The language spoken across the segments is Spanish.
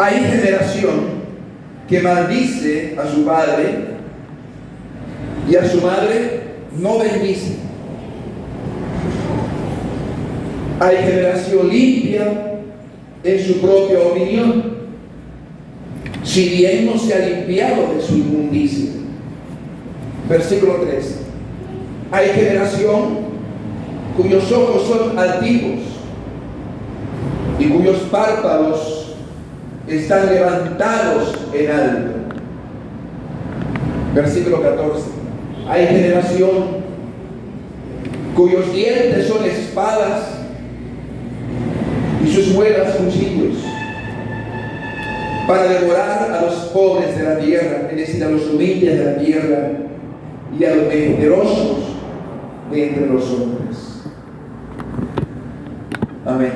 Hay generación que maldice a su padre y a su madre no bendice. Hay generación limpia en su propia opinión, si bien no se ha limpiado de su inmundicia. Versículo 3. Hay generación cuyos ojos son altivos y cuyos párpados están levantados en alto. Versículo 14. Hay generación cuyos dientes son espadas y sus muelas cuchillos, para devorar a los pobres de la tierra, es decir, a los humildes de la tierra y a los menesterosos de entre los hombres. Amén.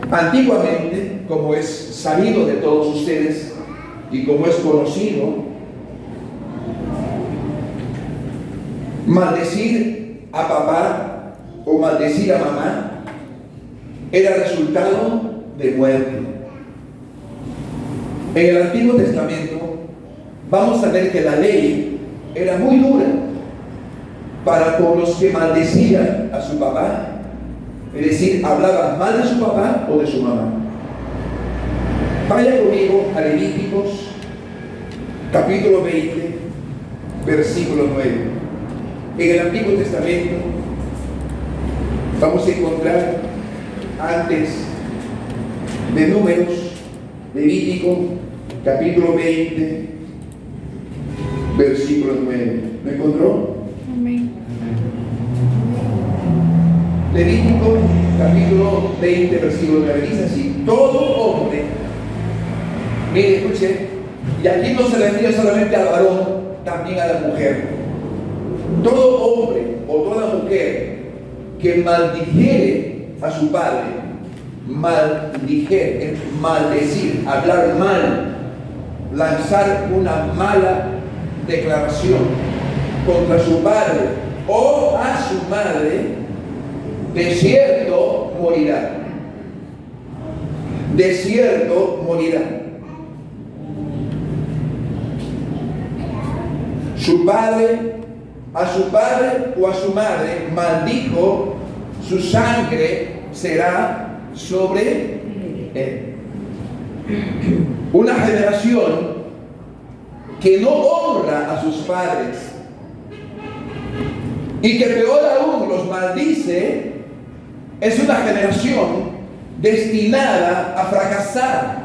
Antiguamente, como es sabido de todos ustedes y como es conocido, maldecir a papá o maldecir a mamá era resultado de muerte. En el Antiguo Testamento vamos a ver que la ley era muy dura para con los que maldecían a su papá, es decir, hablaban mal de su papá o de su mamá. Vaya conmigo a Levíticos capítulo 20, versículo 9. En el Antiguo Testamento vamos a encontrar antes de Números, Levítico capítulo 20, versículo 9. ¿Me encontró? Amén. Levítico capítulo 20, versículo 9. Dice así: todo hombre, mire, escuche, y aquí no se refiere solamente al varón, también a la mujer. Todo hombre o toda mujer que maldijere a su padre, maldijere, maldecir, hablar mal, lanzar una mala declaración contra su padre o a su madre, de cierto morirá. De cierto morirá. Su padre, a su padre o a su madre maldijo, su sangre será sobre él. Una generación que no honra a sus padres y que peor aún los maldice, es una generación destinada a fracasar.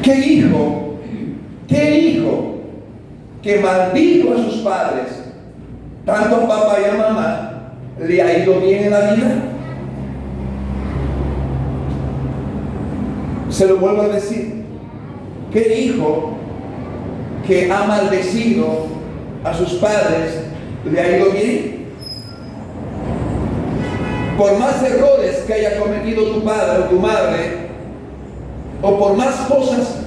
¿Qué hijo que maldijo a sus padres, tanto a papá y a mamá, le ha ido bien en la vida? Se lo vuelvo a decir. ¿Qué hijo que ha maldecido a sus padres le ha ido bien? Por más errores que haya cometido tu padre o tu madre, o por más cosas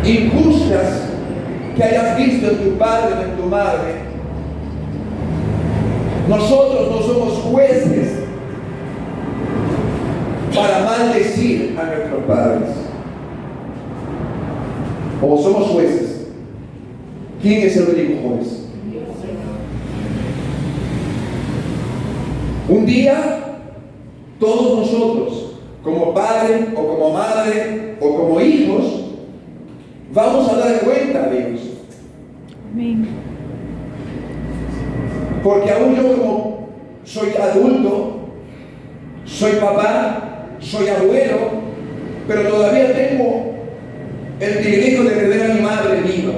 injustas que hayas visto en tu padre o en tu madre, nosotros no somos jueces para maldecir a nuestros padres. ¿O somos jueces? ¿Quién es el único juez? Un día, todos nosotros, como padre o como madre o como hijos, vamos a dar cuenta a Dios. Amén. Porque aún yo, como soy adulto, soy papá, soy abuelo, pero todavía tengo el privilegio de ver a mi madre viva.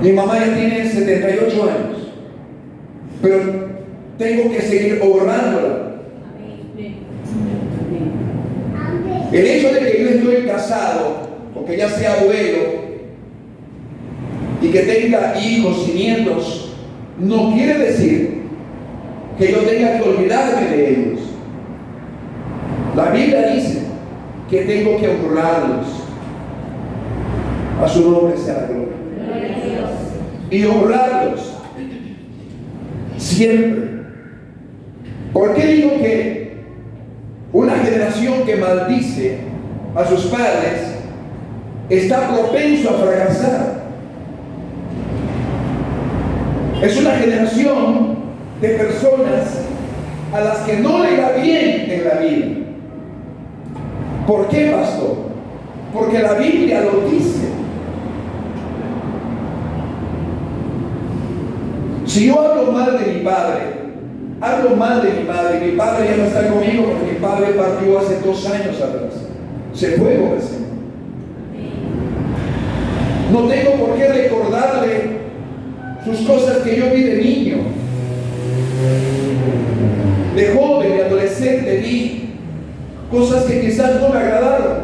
Mi mamá ya tiene 78 años, pero tengo que seguir honrándola. El hecho de que yo estoy casado, o que ya sea abuelo, y que tenga hijos y nietos, no quiere decir que yo tenga que olvidarme de ellos. La Biblia dice que tengo que honrarlos. A su nombre sea la gloria. Y honrarlos siempre. ¿Por qué digo que una generación que maldice a sus padres está propenso a fracasar? Es una generación de personas a las que no le va bien en la vida. ¿Por qué, pastor? Porque la Biblia lo dice. Si yo hablo mal de mi padre, hablo mal de mi madre, mi padre ya no está conmigo porque mi padre partió hace 2 años atrás. Se fue con el Señor. No tengo por qué recordarle sus cosas que yo vi de niño, de joven, de adolescente, vi cosas que quizás no me agradaron.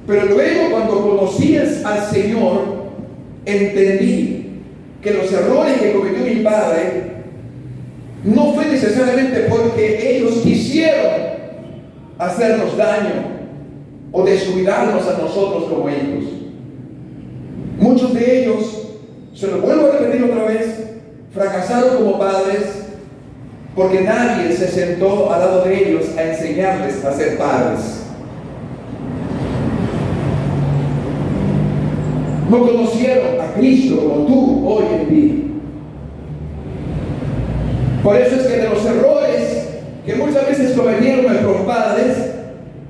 Pero luego, cuando conocí al Señor, entendí que los errores que cometió mi padre no fue necesariamente porque ellos quisieron hacernos daño o descuidarnos a nosotros como hijos. Muchos de ellos, se lo vuelvo a repetir otra vez, fracasaron como padres porque nadie se sentó al lado de ellos a enseñarles a ser padres. No conocieron a Cristo como tú hoy en día. Por eso es que de los errores que muchas veces cometieron nuestros padres,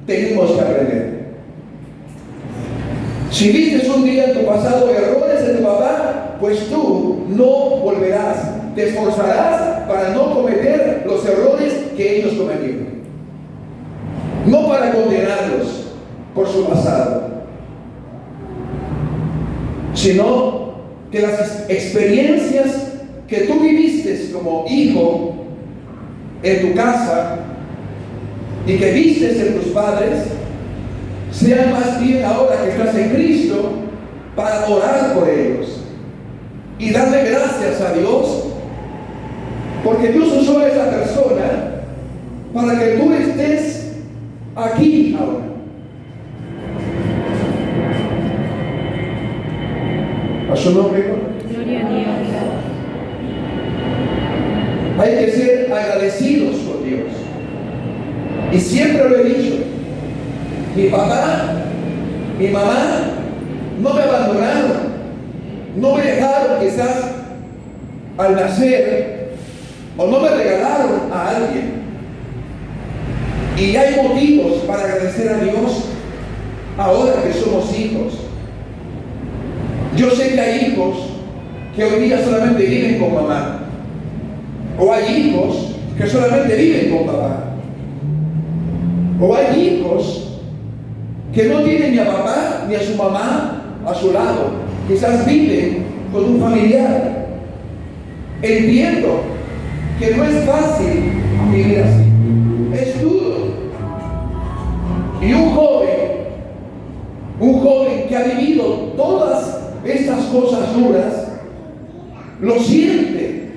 tenemos que aprender. Si viste un día en tu pasado errores de tu papá, pues tú no volverás. Te esforzarás para no cometer los errores que ellos cometieron. No para condenarlos por su pasado, sino que las experiencias que tú viviste como hijo en tu casa y que vistes en tus padres, sean más bien ahora que estás en Cristo para orar por ellos y darle gracias a Dios, porque Dios usó a esa persona para que tú estés aquí ahora. A su nombre, Gloria a Dios. hay que ser agradecidos con Dios. Y siempre lo he dicho, mi papá, mi mamá no me abandonaron, no me dejaron quizás al nacer, o no me regalaron a alguien. Y hay motivos para agradecer a Dios ahora que somos hijos. Yo sé que hay hijos que hoy día solamente viven con mamá, o hay hijos que solamente viven con papá, o hay hijos que no tienen ni a papá ni a su mamá a su lado, quizás viven con un familiar. Entiendo que no es fácil vivir así, es duro. Y un joven que ha vivido todas estas cosas duras, lo siente,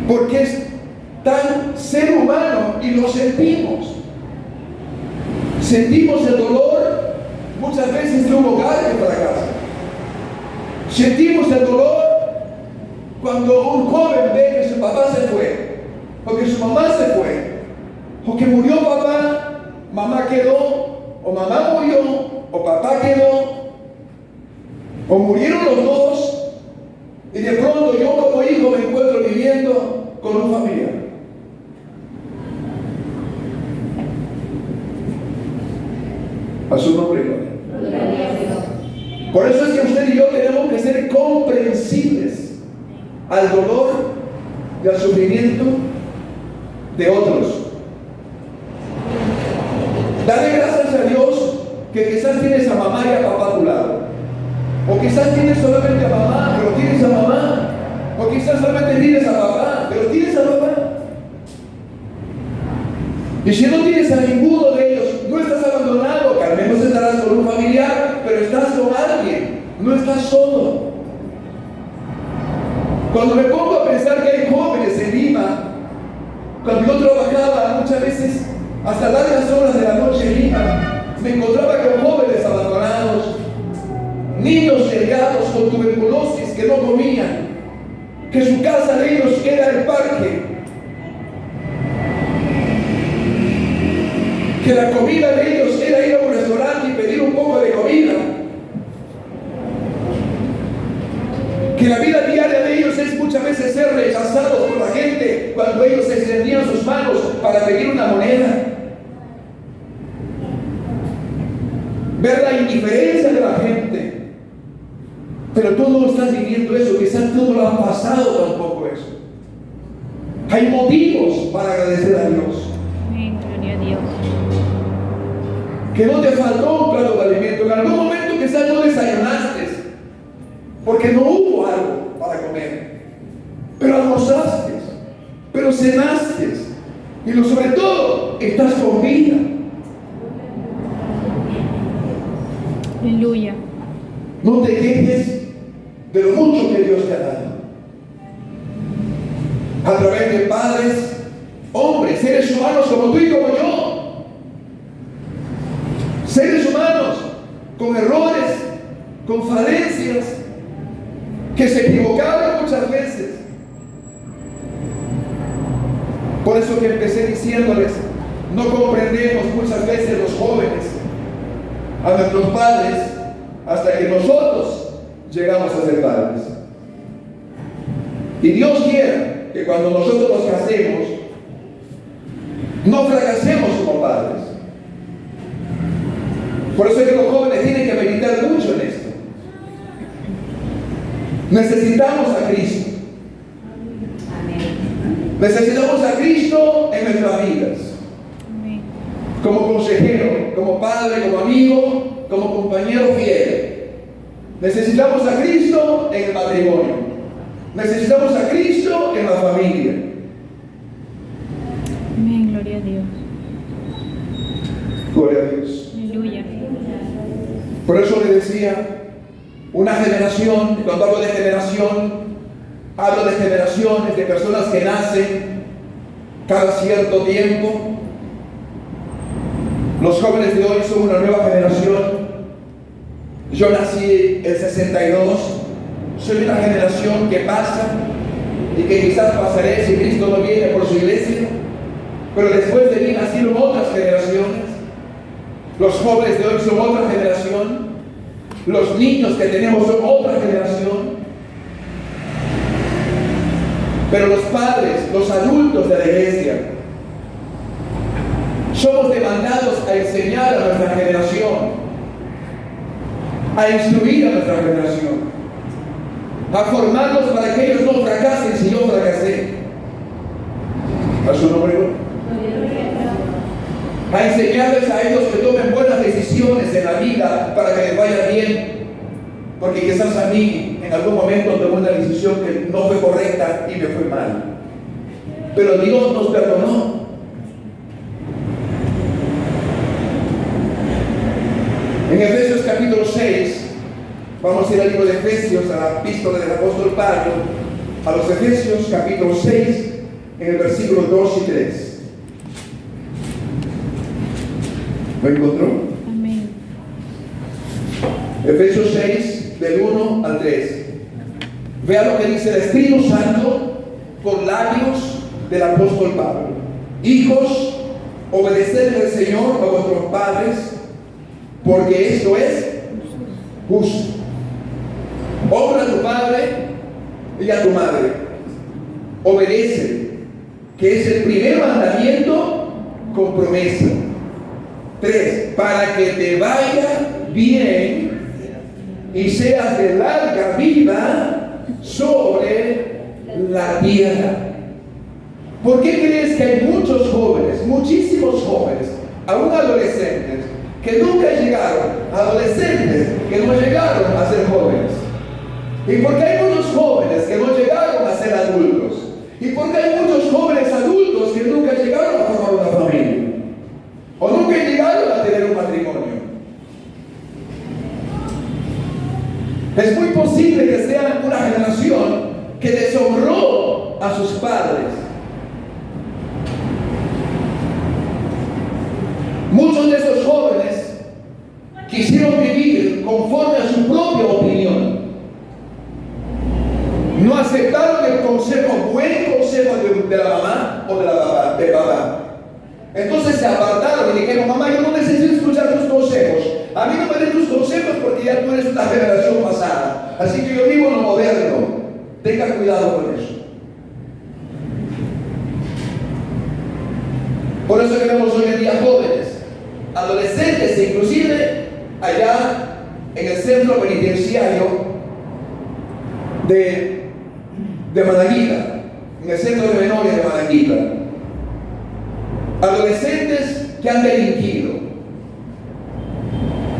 porque es tan ser humano y lo sentimos. Sentimos el dolor muchas veces de un hogar que fracasa. Sentimos el dolor cuando un joven ve que su papá se fue, o que su mamá se fue, o que murió papá, mamá quedó, o mamá murió, o papá quedó, o murieron los dos, y de pronto yo como hijo me encuentro viviendo con un familiar. A su nombre, gloria. Por eso es que usted y yo tenemos que ser comprensibles al dolor y al sufrimiento de otros. Dale gracias a Dios que quizás tienes a mamá y a papá a tu lado, o quizás tienes solamente a mamá, pero tienes a mamá, o quizás solamente tienes a papá, pero tienes a papá. Y si no tienes a ninguno de ellos, no estás abandonado, que al menos estarás con un familiar, pero estás con alguien, no estás solo. Cuando me pongo a pensar que hay jóvenes en Lima, cuando yo trabajaba muchas veces hasta largas horas de la noche en Lima, me encontraba con jóvenes abandonados, niños delgados con tuberculosis que no comían, que su casa de ellos era el parque, que la comida de ellos era ir a un restaurante y pedir un poco de comida, que la vida diaria de ellos es muchas veces ser rechazados por la gente cuando ellos extendían sus manos para pedir una moneda, ver la indiferencia de la gente. Pero tú no estás viviendo eso, quizás tú no lo has pasado tampoco eso. Hay motivos para agradecer a Dios. Amén, gloria a Dios. Que no te faltó un plato de alimento, en algún momento quizás no desayunaste, porque no hubo algo para comer, pero almorzaste, pero cenaste, y lo sobre todo, estás con vida. Aleluya. No te quejes de lo mucho que Dios te ha dado. A través de padres, hombres, seres humanos como tú y como yo. Seres humanos con errores, con falencias, que se equivocaron muchas veces. Por eso que empecé diciéndoles, no comprendemos muchas veces los jóvenes a nuestros padres hasta que nosotros llegamos a ser padres. Y Dios quiere que cuando nosotros nos casemos, no fracasemos como padres. Por eso es que los jóvenes tienen que meditar mucho en esto. Necesitamos a Cristo. Necesitamos a Cristo en nuestras vidas. Como consejero, como padre, como amigo, como compañero fiel. Necesitamos a Cristo en el matrimonio. Necesitamos a Cristo en la familia. Amén, gloria a Dios. Gloria a Dios. Aleluya. Por eso le decía, una generación, cuando hablo de generación, hablo de generaciones, de personas que nacen cada cierto tiempo. Los jóvenes de hoy son una nueva generación. Yo nací en 62, soy una generación que pasa y que quizás pasaré si Cristo no viene por su iglesia, pero después de mí nacieron otras generaciones. Los jóvenes de hoy son otra generación, los niños que tenemos son otra generación, pero los padres, los adultos de la iglesia, somos demandados a enseñar a nuestra generación, a instruir a nuestra generación, a formarlos para que ellos no fracasen si yo fracasé. A su nombre, a enseñarles a ellos que tomen buenas decisiones en la vida para que les vaya bien, porque quizás a mí en algún momento tomé una decisión que no fue correcta y me fue mal, pero Dios nos perdonó. En Efesios capítulo 6, vamos a ir al libro de Efesios, a la epístola del apóstol Pablo, a los Efesios capítulo 6, en el versículo 2 y 3. ¿Lo encontró? Amén. Efesios 6, del 1 al 3. Vea lo que dice el Espíritu Santo por labios del apóstol Pablo. Hijos, obedeced al Señor a vuestros padres, porque esto es justo. Honra a tu padre y a tu madre. Obedece, que es el primer mandamiento con promesa. 3. Para que te vaya bien y seas de larga vida sobre la tierra. ¿Por qué crees que hay muchos jóvenes, muchísimos jóvenes, aún adolescentes, que nunca llegaron, adolescentes que no llegaron a ser jóvenes? ¿Y por qué hay muchos jóvenes que no llegaron a ser adultos? ¿Y por qué hay muchos jóvenes adultos que nunca llegaron a formar una familia? ¿O nunca llegaron a tener un matrimonio? Es muy posible que sea una generación que deshonró a sus padres. Muchos de esos jóvenes quisieron vivir conforme a su propia opinión. No aceptaron el consejo, buen consejo de la mamá o de papá. Entonces se apartaron y dijeron: mamá, yo no necesito escuchar tus consejos. A mí no me den tus consejos porque ya tú eres una generación pasada. Así que yo vivo en lo moderno. Tenga cuidado con eso. Por eso tenemos hoy en día jóvenes, adolescentes, inclusive allá en el centro penitenciario de Managuita, en el centro de menores de Managuita. Adolescentes que han delinquido,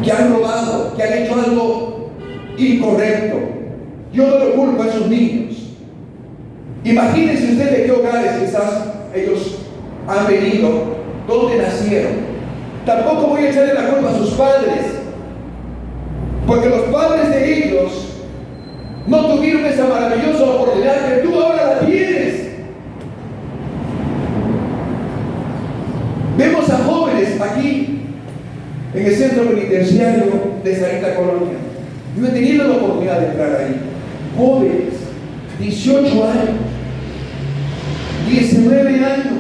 que han robado, que han hecho algo incorrecto. Yo no lo culpo a esos niños. Imagínense ustedes de qué hogares quizás ellos han venido, dónde nacieron. Tampoco voy a echarle la culpa a sus padres, porque los padres de ellos no tuvieron esa maravillosa oportunidad que tú ahora la tienes. Vemos a jóvenes aquí en el centro penitenciario de Sarita Colonia. Yo he tenido la oportunidad de entrar ahí. Jóvenes, 18 años, 19 años.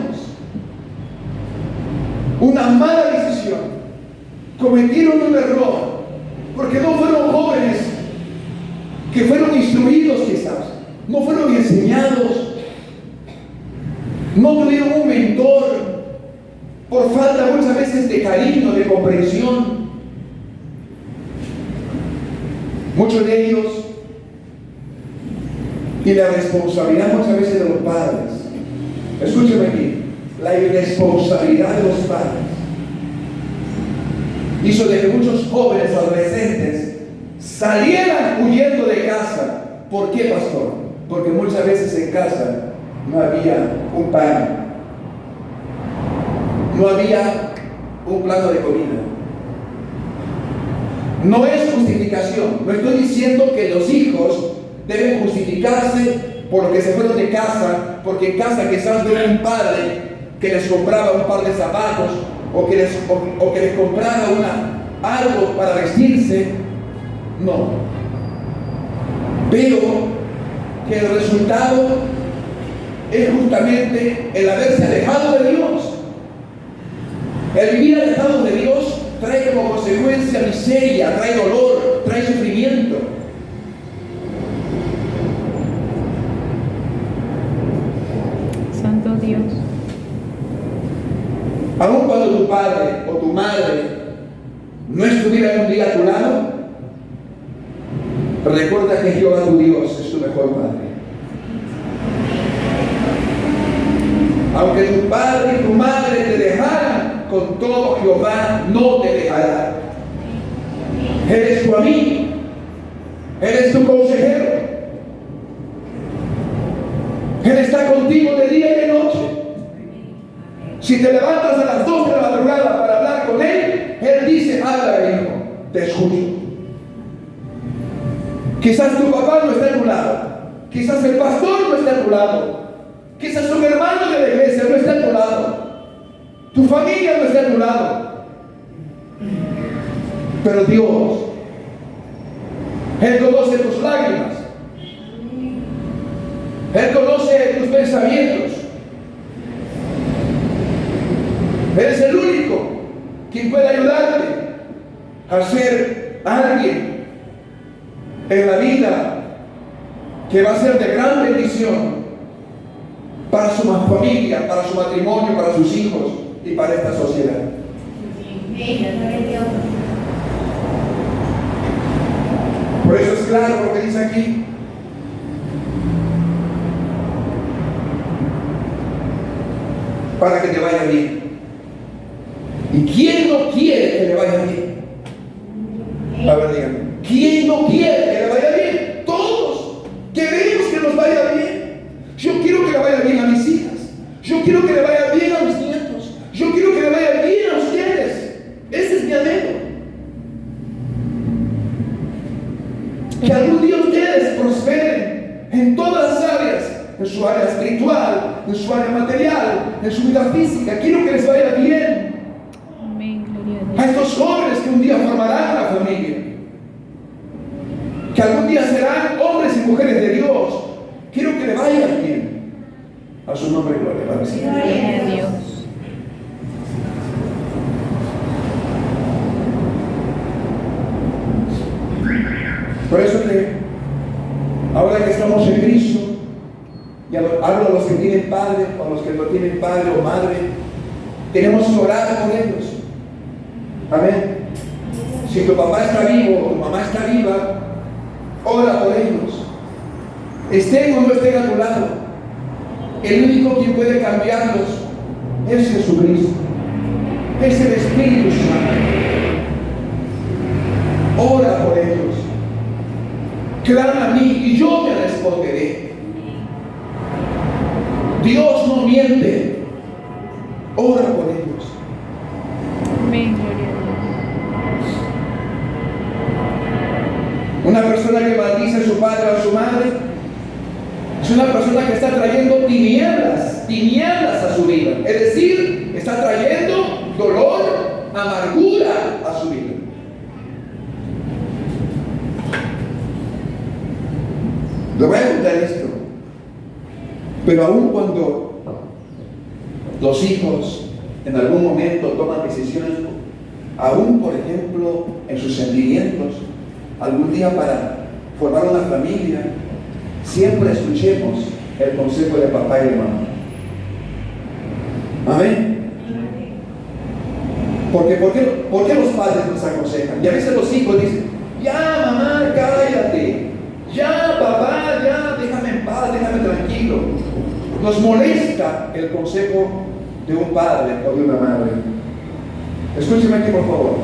Una mala decisión. Cometieron un error porque no fueron jóvenes que fueron instruidos quizás, no fueron enseñados, no tuvieron un mentor, por falta muchas veces de cariño, de comprensión. Muchos de ellos, y la responsabilidad muchas veces de los padres. Escúcheme aquí, la irresponsabilidad de los padres hizo de que muchos jóvenes adolescentes salieran huyendo de casa. ¿Por qué, pastor? Porque muchas veces en casa no había un pan, no había un plato de comida. No es justificación. No estoy diciendo que los hijos deben justificarse por lo que se fueron de casa, porque en casa quizás vieron un padre que les compraba un par de zapatos o que les compraba algo para vestirse. No. Pero que el resultado es justamente el haberse alejado de Dios. El vivir alejado de Dios trae como consecuencia miseria, trae dolor, trae sufrimiento. Santo Dios. Aun cuando tu padre o tu madre no estuviera un día a tu lado, recuerda que Jehová tu Dios es tu mejor padre. Aunque tu padre y tu madre te dejaran, con todo Jehová no te dejará. Eres tu amigo, eres tu consejero. Él está contigo de día y de noche. Si te levantas a las 2 de la madrugada para hablar con Él, Él dice: háblame, hijo, te escucho. Quizás tu papá no está a tu lado, quizás el pastor no está a tu lado, quizás un hermano de la iglesia no está a tu lado, tu familia no está a tu lado, pero Dios, Él conoce tus lágrimas, Él conoce tus pensamientos. Él es el único quien puede ayudarte a ser alguien en la vida que va a ser de gran bendición para su familia, para su matrimonio, para sus hijos y para esta sociedad. Por eso es claro lo que dice aquí. Para que te vaya bien. ¿Y quién no quiere que le vaya bien? A ver, díganme. ¿Quién no quiere que le vaya bien? Todos queremos que nos vaya bien. Yo quiero que le vaya bien a mis hijas. Yo quiero que le vaya bien a mis nietos. Yo quiero que le vaya bien a ustedes. Ese es mi anhelo. Que algún día ustedes prosperen en todas las áreas. En su área espiritual, en su área material, en su vida física. Quiero que les vaya bien. Amén, gloria a Dios. A estos jóvenes que un día formarán una familia, que algún día serán hombres y mujeres de Dios, quiero que le vaya bien. A su nombre, gloria. Gloria a Dios. Ahora que estamos en Cristo, y hablo a los que tienen padre, o a los que no tienen padre o madre, tenemos que orar por ellos. Amén. Si tu papá está vivo o tu mamá está viva, ora por ellos. Estén o no estén a tu lado. El único quien puede cambiarlos es Jesucristo. Es el Espíritu Santo. Ora por ellos. Clama a mí y yo te responderé. Dios no miente. Ora por ellos. Amén, gloria a Dios. Una persona que maldice a su padre o a su madre es una persona que está trayendo tinieblas a su vida. Es decir, está trayendo dolor, amargura a su vida. Le voy a contar esto. Pero aun cuando los hijos en algún momento toman decisiones, aún por ejemplo en sus sentimientos, algún día para formar una familia, siempre escuchemos el consejo de papá y de mamá. Amén. Porque ¿por qué los padres nos aconsejan? Y a veces los hijos dicen, ya mamá, cállate, ya papá, ya déjame en paz, déjame tranquilo. Nos molesta el consejo de un padre o de una madre. Escúcheme aquí por favor.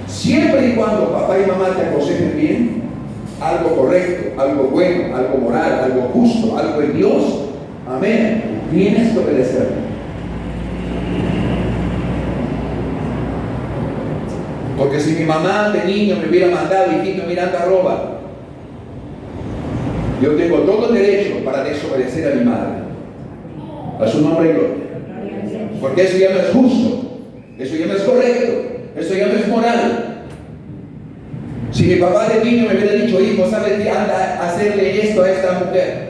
Siempre y cuando papá y mamá te aconsejen bien, algo correcto, algo bueno, algo moral, algo justo, algo en Dios, amén, tienes que obedecer. Porque si mi mamá de niño me hubiera mandado, hijito, mira, anda, roba, yo tengo todo el derecho para desobedecer a mi madre. A su nombre y gloria. Porque eso ya no es justo, eso ya no es correcto, eso ya no es moral. Si mi papá de niño me hubiera dicho, hijo, ¿sabes qué? Anda a hacerle esto a esta mujer,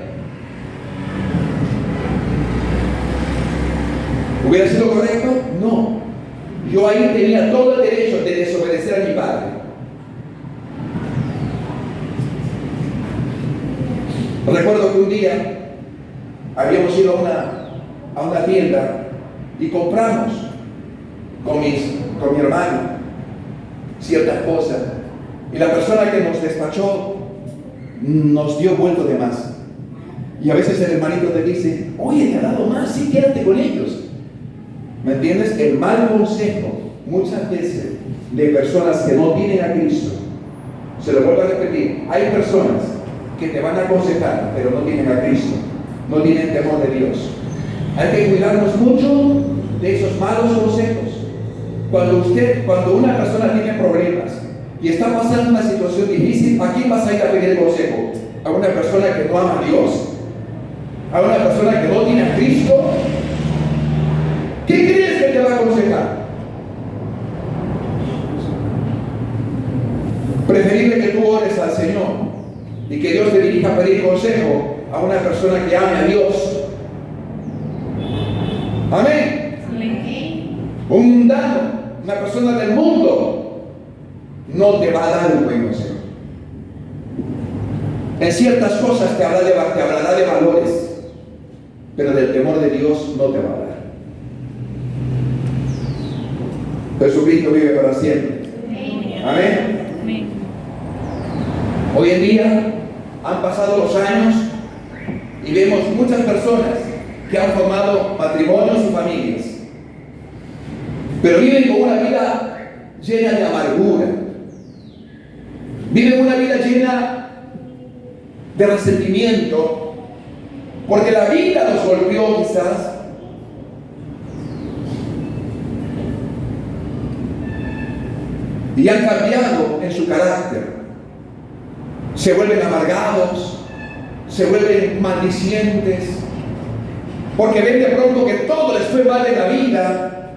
¿hubiera sido correcto? No. Yo ahí tenía todo el derecho de desobedecer a mi padre. Recuerdo que un día habíamos ido a una tienda y compramos con mi hermano ciertas cosas, y la persona que nos despachó nos dio vuelto de más. Y a veces el hermanito te dice, oye, te ha dado más, sí, quédate con ellos. ¿Me entiendes? El mal consejo muchas veces de personas que no tienen a Cristo. Se lo vuelvo a repetir, hay personas que te van a aconsejar pero no tienen a Cristo, no tienen temor de Dios. Hay que cuidarnos mucho de esos malos consejos. Cuando una persona tiene problemas y está pasando una situación difícil, ¿a quién vas a ir a pedir consejo? ¿A una persona que no ama a Dios? ¿A una persona que no tiene a Cristo? ¿Qué crees que te va a aconsejar? Preferible que tú ores al Señor y que Dios te dirija a pedir consejo a una persona que ame a Dios. Amén. Un mundano, una persona del mundo, no te va a dar un buen consejo. En ciertas cosas te hablará de valores, pero del temor de Dios no te va a hablar. Jesucristo vive para siempre. Amén. Amén. Hoy en día han pasado los años y vemos muchas personas que han formado matrimonios y familias, pero viven con una vida llena de amargura, viven una vida llena de resentimiento, porque la vida los golpeó quizás, y han cambiado en su carácter. Se vuelven amargados, se vuelven maldicientes, porque ven de pronto que todo les fue mal en la vida.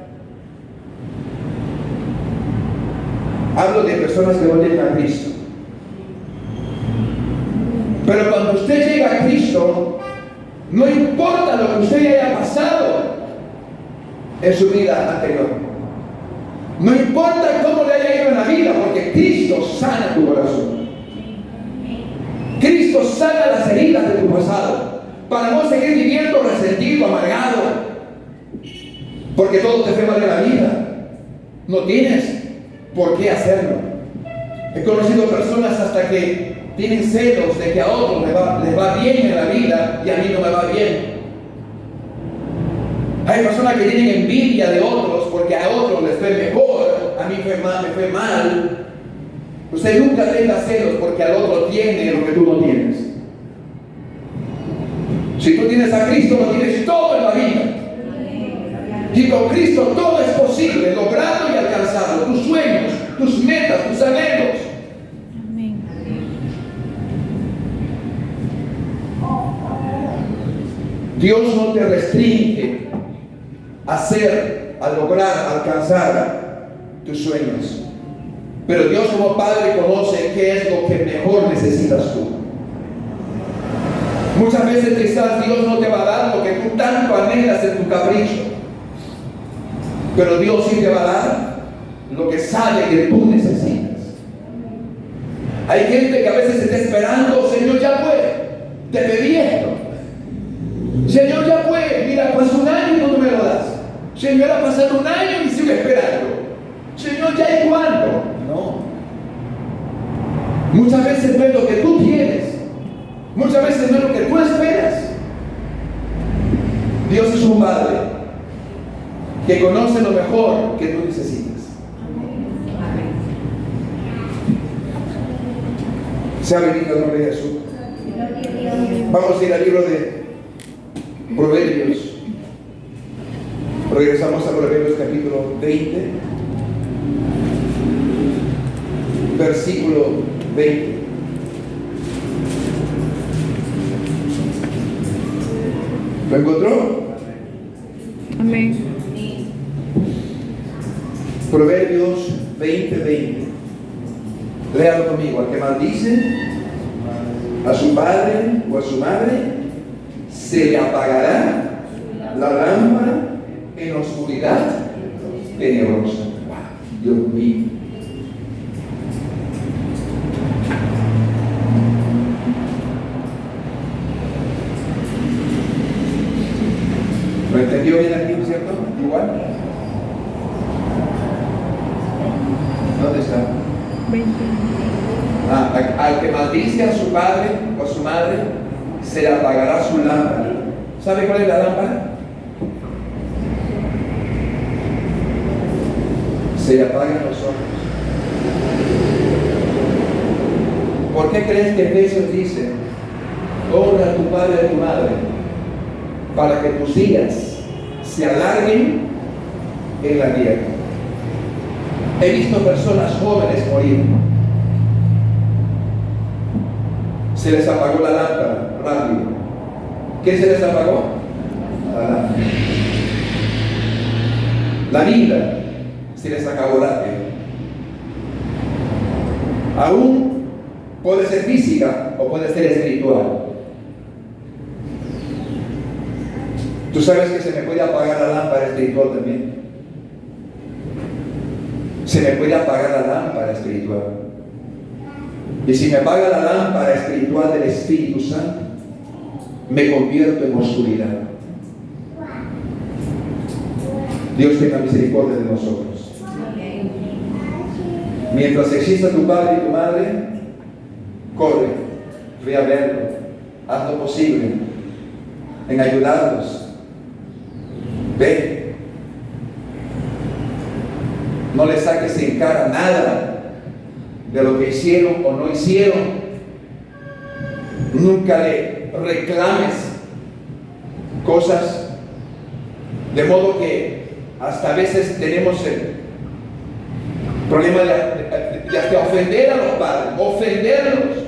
Hablo de personas que no tienen a Cristo. Pero cuando usted llega a Cristo, no importa lo que usted haya pasado en su vida anterior, no importa cómo le haya ido en la vida, porque Cristo sana tu corazón. Cristo Cristo sana las heridas de tu pasado, para no seguir viviendo resentido, amargado, porque todo te fue mal en la vida. No tienes por qué hacerlo. He conocido personas hasta que tienen celos de que a otros les va bien en la vida y a mí no me va bien. Hay personas que tienen envidia de otros porque a otros les fue mejor, a mí me fue mal. Usted nunca tenga celos porque al otro tiene lo que tú no tienes. Si tú tienes a Cristo, lo tienes todo en la vida. Y con Cristo todo es posible, lograrlo y alcanzarlo. Tus sueños, tus metas, tus anhelos. Amén. Dios no te restringe a hacer, a lograr, alcanzar tus sueños. Pero Dios como Padre conoce qué es lo que mejor necesitas tú. Muchas veces quizás Dios no te va a dar lo que tú tanto anhelas en tu capricho. Pero Dios sí te va a dar lo que sabe que tú necesitas. Hay gente que a veces está esperando, Señor, ya puede, te pedí esto. Señor, ya puede, mira, pasó un año y tú no me lo das. Señor, ha pasado un año y sigo esperando. Señor, ¿ya y cuándo? No. Muchas veces no es lo que tú tienes. Muchas veces no es lo que tú esperas. Dios es un Padre que conoce lo mejor que tú necesitas. Sea bendito el nombre de Jesús. Vamos a ir al libro de Proverbios. Regresamos a Proverbios capítulo 20, versículo 20. ¿Lo encontró? Amén. Proverbios 20:20. Léalo conmigo. Al que maldice a su padre o a su madre, se le apagará la lámpara en oscuridad tenebrosa. Dios mío. ¿Lo entendió bien aquí, no es cierto? Igual. ¿Dónde está? 20. Al que maldice a su padre o a su madre, se le apagará su lámpara. ¿Sabe cuál es la lámpara? Se le apagan los ojos. ¿Por qué crees que Efesios dice: honra a tu padre y a tu madre, para que tus días se alarguen en la tierra? He visto personas jóvenes morir. Se les apagó la lámpara rápido. ¿Qué se les apagó? La lámpara. La vida se les acabó rápido. Aún puede ser física o puede ser espiritual. Tú sabes que se me puede apagar la lámpara espiritual también. Se me puede apagar la lámpara espiritual. Y si me apaga la lámpara espiritual del Espíritu Santo, me convierto en oscuridad. Dios tenga misericordia de nosotros. Mientras exista tu padre y tu madre, corre, ve a verlo, haz lo posible en ayudarlos. Ve, no le saques en cara nada de lo que hicieron o no hicieron. Nunca le reclames cosas, de modo que hasta a veces tenemos el problema de hasta ofender a los padres, ofenderlos.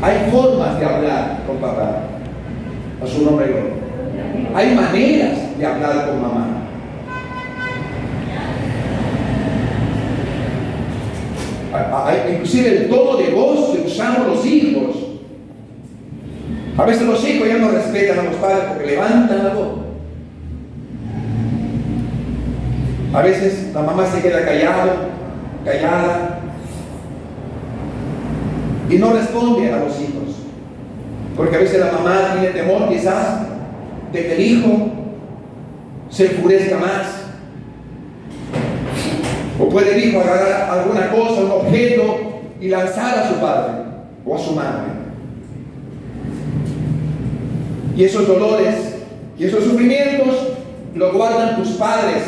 Hay formas de hablar con papá, a su nombre y gloria. Hay maneras de hablar con mamá. Inclusive el tono de voz que usamos los hijos. A veces los hijos ya no respetan a los padres porque levantan la voz. A veces la mamá se queda callada y no responde a los hijos. Porque a veces la mamá tiene temor quizás de que el hijo se enfurezca más. O puede el hijo agarrar alguna cosa, un objeto y lanzar a su padre o a su madre. Y esos dolores y esos sufrimientos lo guardan tus padres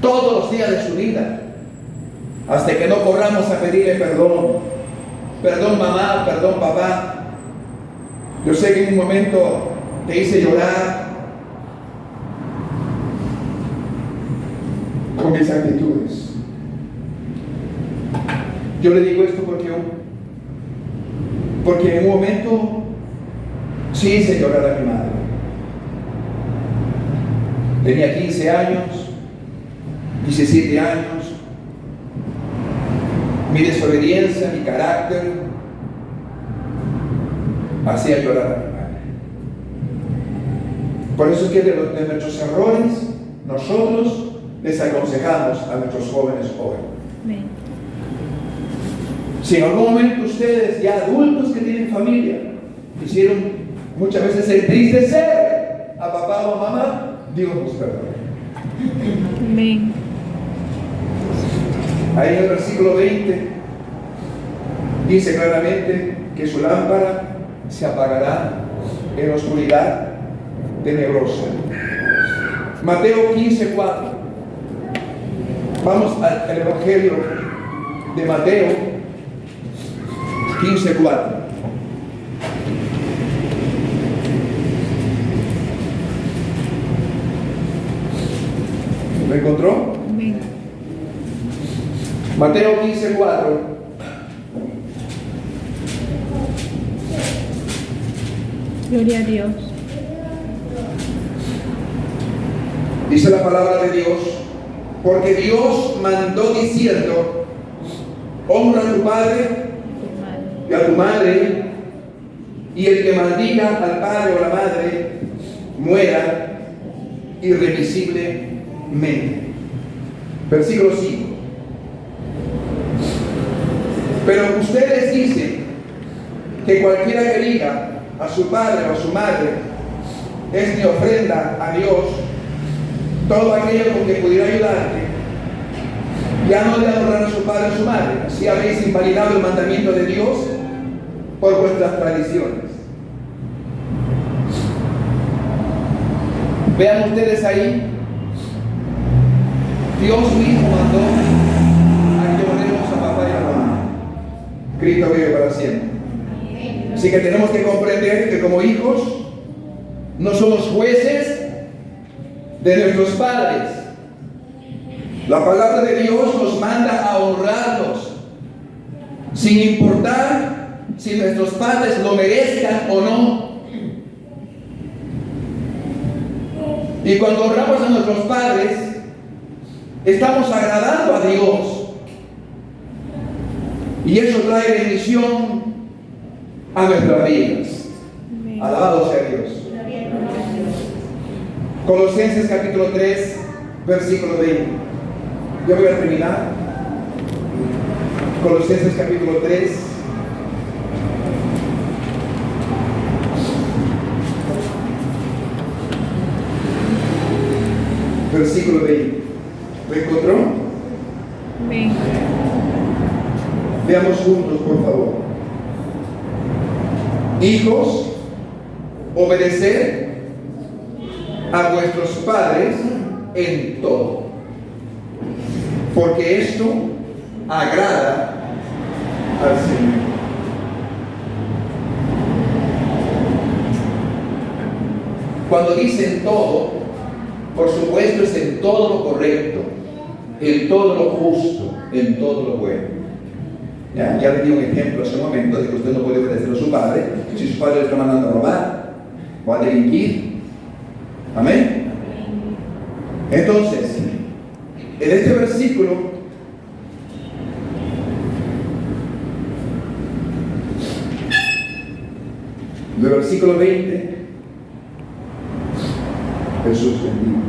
todos los días de su vida, hasta que no corramos a pedirle perdón. Perdón mamá, perdón papá. Yo sé que en un momento te hice llorar con mis actitudes. Yo le digo esto porque en un momento sí hice llorar a mi madre. Tenía 15 años, 17 años. Mi desobediencia, mi carácter, hacía llorar a mi madre. Por eso es que de nuestros errores, nosotros les aconsejamos a nuestros jóvenes hoy. Amén. Si en algún momento ustedes, ya adultos que tienen familia, hicieron muchas veces entristecer a papá o a mamá, Dios nos perdone. Amén. Ahí en el versículo 20 dice claramente que su lámpara se apagará en la oscuridad tenebrosa. Mateo 15:4. Vamos al Evangelio de Mateo 15:4. ¿Lo encontró? Amén. Mateo 15:4. Gloria a Dios. Dice la palabra de Dios, porque Dios mandó diciendo, honra a tu padre y a tu madre, y el que maldiga al padre o a la madre muera irremisiblemente. Versículo 5. Pero ustedes dicen que cualquiera que diga a su padre o a su madre es mi ofrenda a Dios, todo aquello con que pudiera ayudarte, ya no debe honrar a su padre o a su madre. Así habéis invalidado el mandamiento de Dios por vuestras tradiciones. Vean ustedes ahí, Dios mismo mandó a que honremos a papá y a mamá. Cristo vive para siempre. Así que tenemos que comprender que como hijos no somos jueces de nuestros padres. La palabra de Dios nos manda a honrarlos, sin importar si nuestros padres lo merezcan o no. Y cuando honramos a nuestros padres, estamos agradando a Dios. Y eso trae bendición a nuestras vidas. Amén. Alabado sea Dios. Colosenses capítulo 3, versículo 20. Yo voy a terminar. Colosenses capítulo 3. Versículo 20. ¿Lo encontró? Amén. Veamos juntos, por favor. Hijos, obedeced a vuestros padres en todo, porque esto agrada al Señor. Cuando dicen todo, por supuesto es en todo lo correcto, en todo lo justo, en todo lo bueno. Ya le di un ejemplo hace un momento de que usted no puede obedecer a su padre si su padre le está mandando a robar o a delinquir. Amén. Entonces, en este versículo del versículo 20, Jesús bendijo.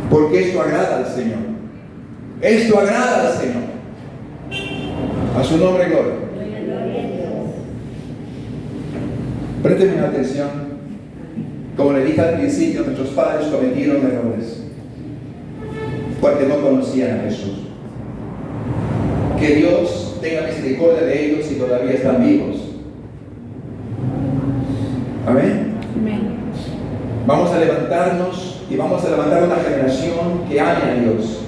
Porque esto agrada al Señor. Esto agrada al Señor. A su nombre, gloria. Présteme atención. Como le dije al principio, nuestros padres cometieron errores porque no conocían a Jesús. Que Dios tenga misericordia de ellos y todavía están vivos. Amén. Amén. Vamos a levantarnos y vamos a levantar una generación que ame a Dios,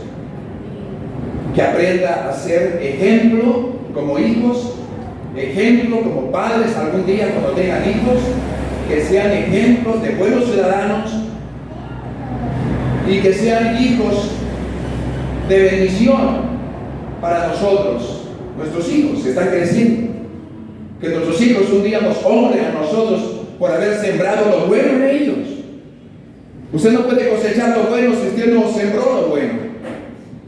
que aprenda a ser ejemplo como hijos, ejemplo como padres algún día cuando tengan hijos, que sean ejemplos de buenos ciudadanos y que sean hijos de bendición para nosotros, nuestros hijos que están creciendo. Que nuestros hijos un día nos honren a nosotros por haber sembrado lo bueno en ellos. Usted no puede cosechar lo bueno si usted no sembró lo bueno,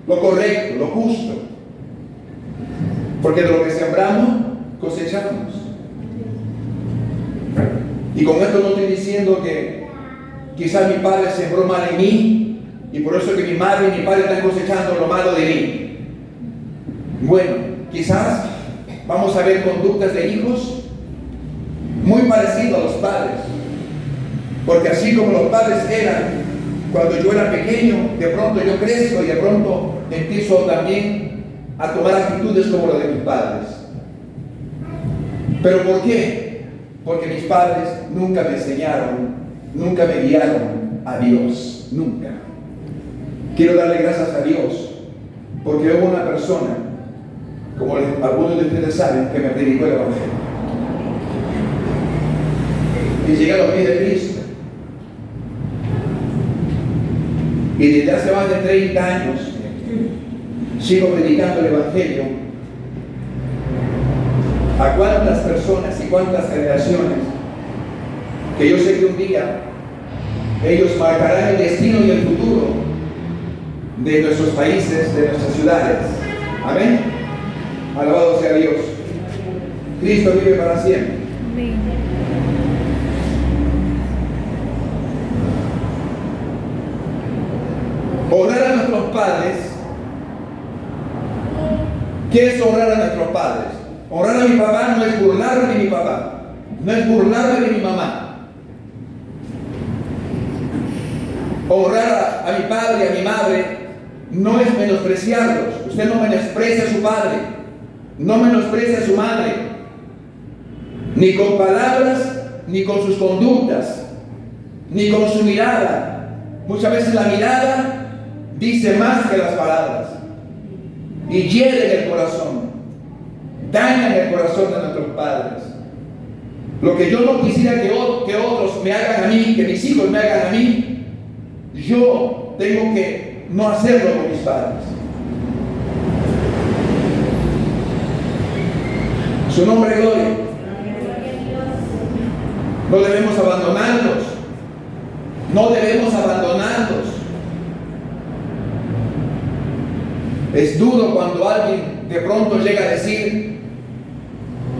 lo correcto, lo justo. Porque de lo que sembramos, cosechamos. Y con esto no estoy diciendo que quizás mi padre sembró mal en mí y por eso que mi madre y mi padre están cosechando lo malo de mí. Bueno, quizás vamos a ver conductas de hijos muy parecidas a los padres. Porque así como los padres eran cuando yo era pequeño, de pronto yo crezco y de pronto empiezo también a tomar actitudes como las de mis padres. ¿Pero por qué? Porque mis padres nunca me enseñaron, nunca me guiaron a Dios, nunca. Quiero darle gracias a Dios porque hubo una persona, como algunos de ustedes saben, que me predicó el Evangelio. Y llegué a los pies de Cristo. Y desde hace más de 30 años sigo predicando el Evangelio a cuántas personas y cuántas generaciones que yo sé que un día ellos marcarán el destino y el futuro de nuestros países, de nuestras ciudades. Amén. Alabado sea Dios. Cristo vive para siempre. Amén. Honrar a nuestros padres. ¿Qué es honrar a nuestros padres? Honrar a mi papá no es burlarme de mi papá, no es burlarme de mi mamá. Honrar a mi padre y a mi madre no es menospreciarlos. Usted no menosprecia a su padre, no menosprecia a su madre, ni con palabras, ni con sus conductas, ni con su mirada. Muchas veces la mirada dice más que las palabras y hiere el corazón, dañan el corazón de nuestros padres. Lo que yo no quisiera que otros me hagan a mí, que mis hijos me hagan a mí, yo tengo que no hacerlo con mis padres. Su nombre es gloria. No debemos abandonarlos. No debemos abandonarlos. Es duro cuando alguien de pronto llega a decir: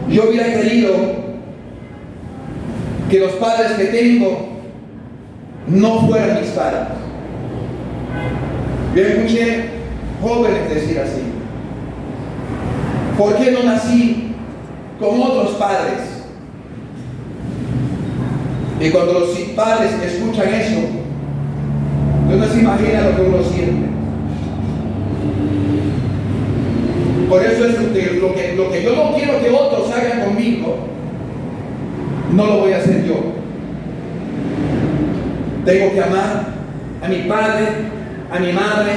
yo hubiera querido que los padres que tengo no fueran mis padres. Yo escuché jóvenes decir así: ¿por qué no nací con otros padres? Y cuando los padres escuchan eso, no se imagina lo que uno siente. Por eso es lo que yo no quiero que otros hagan conmigo, no lo voy a hacer yo. Tengo que amar a mi padre, a mi madre.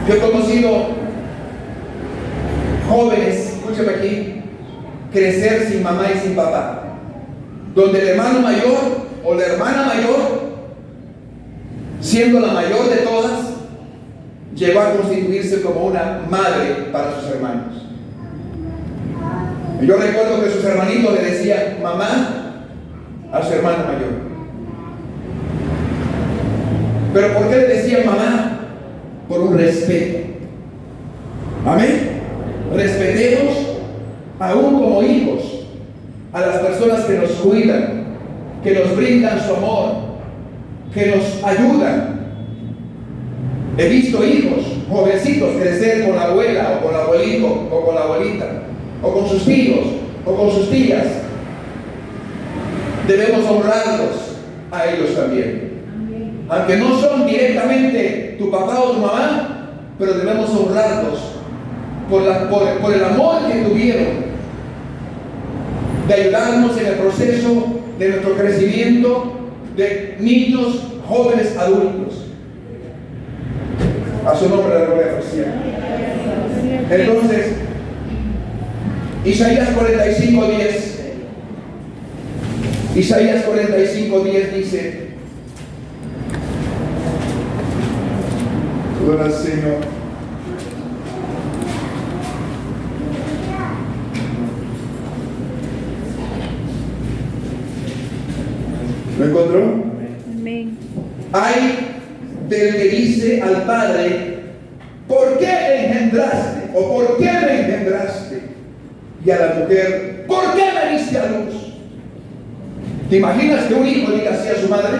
Yo he conocido jóvenes, escúchame aquí, crecer sin mamá y sin papá, donde el hermano mayor o la hermana mayor, siendo la mayor de todas, llegó a constituirse como una madre para sus hermanos. Yo recuerdo que sus hermanitos le decían mamá a su hermano mayor. ¿Pero por qué le decían mamá? Por un respeto. Amén. Respetemos aún como hijos a las personas que nos cuidan, que nos brindan su amor, que nos ayudan. He visto hijos jovencitos crecer con la abuela o con el abuelito o con la o con sus tíos, o con sus tías, debemos honrarlos a ellos también. Aunque no son directamente tu papá o tu mamá, pero debemos honrarlos por el amor que tuvieron de ayudarnos en el proceso de nuestro crecimiento de niños, jóvenes, adultos. A su nombre la gloria sea. Entonces, Isaías 45:10. Isaías 45:10 dice: Gloria al Señor. ¿Lo encontró? Amén. Hay del que dice al padre: ¿por qué engendraste? ¿O por qué me engendraste? Y a la mujer: ¿por qué me diste a luz? ¿Te imaginas que un hijo diga así a su madre?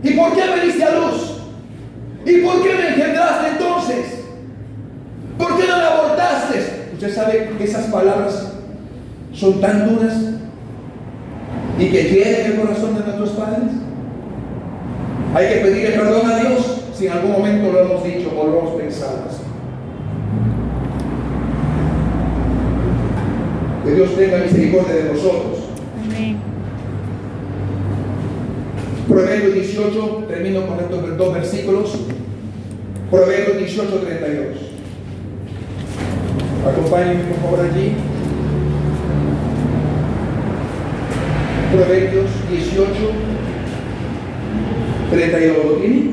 ¿Y por qué me diste a luz? ¿Y por qué me engendraste entonces? ¿Por qué no me abortaste? Usted sabe que esas palabras son tan duras y que hieren el corazón de nuestros padres. Hay que pedirle perdón a Dios si en algún momento lo hemos dicho o lo hemos pensado así. Que Dios tenga misericordia de nosotros. Amén. Proverbios 18, termino con estos dos versículos. Proverbios 18:32. Acompáñenme por favor allí. Proverbios 18:32. ¿Lo tiene?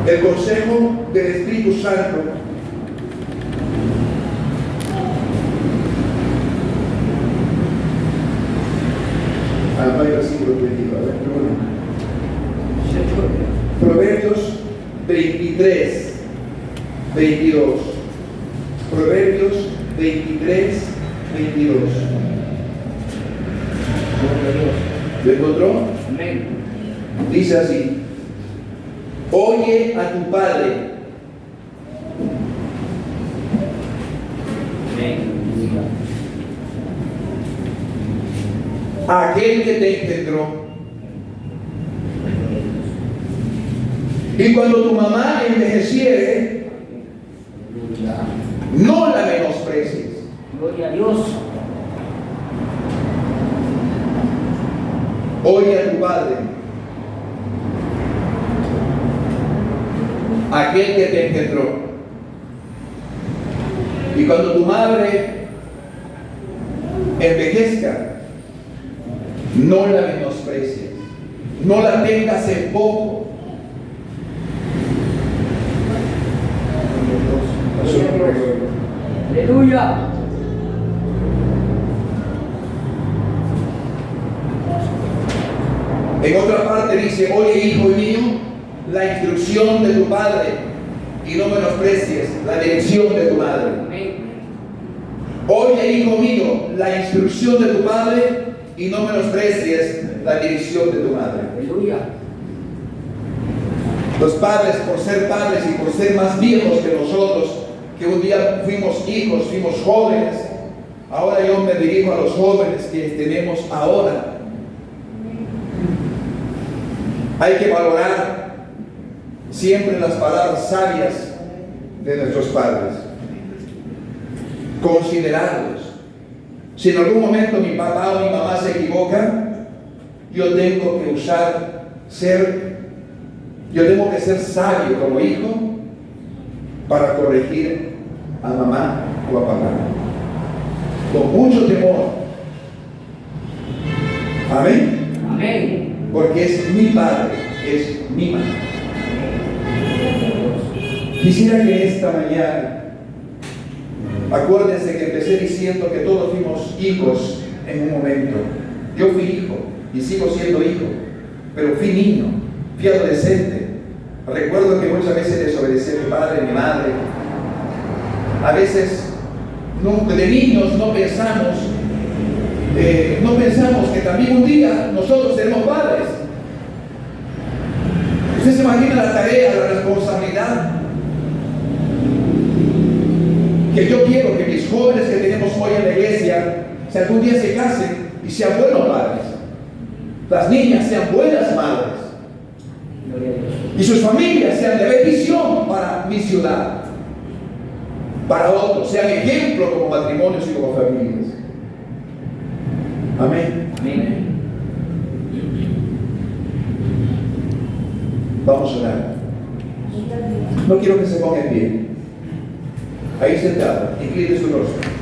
El consejo del Espíritu Santo. No hay versículo 22. Proverbios 23:22. Proverbios 23:22. ¿Lo encontró? Amén. Dice así: oye a tu padre. Amén. Aquel que te engendró. Y cuando tu mamá envejeciere, no la menosprecies. Gloria a Dios. Oye a tu padre, aquel que te engendró. Y cuando tu madre envejezca, no la menosprecies, no la tengas en poco. Aleluya. En otra parte dice: oye, hijo mío, la instrucción de tu padre y no menosprecies la dirección de tu madre. Amén. Oye, hijo mío, la instrucción de tu padre y no menosprecies la dirección de tu madre. Aleluya. Los padres, por ser padres y por ser más viejos que nosotros, que un día fuimos hijos, fuimos jóvenes, ahora yo me dirijo a los jóvenes que tenemos ahora. Hay que valorar siempre las palabras sabias de nuestros padres, considerarlos. Si en algún momento mi papá o mi mamá se equivocan, yo tengo que ser sabio como hijo para corregir a mamá o a papá, con mucho temor. Amén. Amén. Porque es mi padre, es mi madre. Quisiera que esta mañana, acuérdense que empecé diciendo que todos fuimos hijos en un momento. Yo fui hijo y sigo siendo hijo, pero fui niño, fui adolescente. Recuerdo que muchas veces desobedecí a mi padre, a mi madre. A veces, de niños no pensamos que también un día nosotros seremos padres. ¿Usted se imagina la tarea, la responsabilidad Que yo quiero que mis jóvenes que tenemos hoy en la iglesia, si algún día se casen y sean buenos padres, las niñas sean buenas madres, y sus familias sean de bendición para mi ciudad, para otros, sean ejemplo como matrimonios y como familias. Amén. Amén. Vamos a orar. No quiero que se ponga en pie. Ahí sentado, incline su rostro.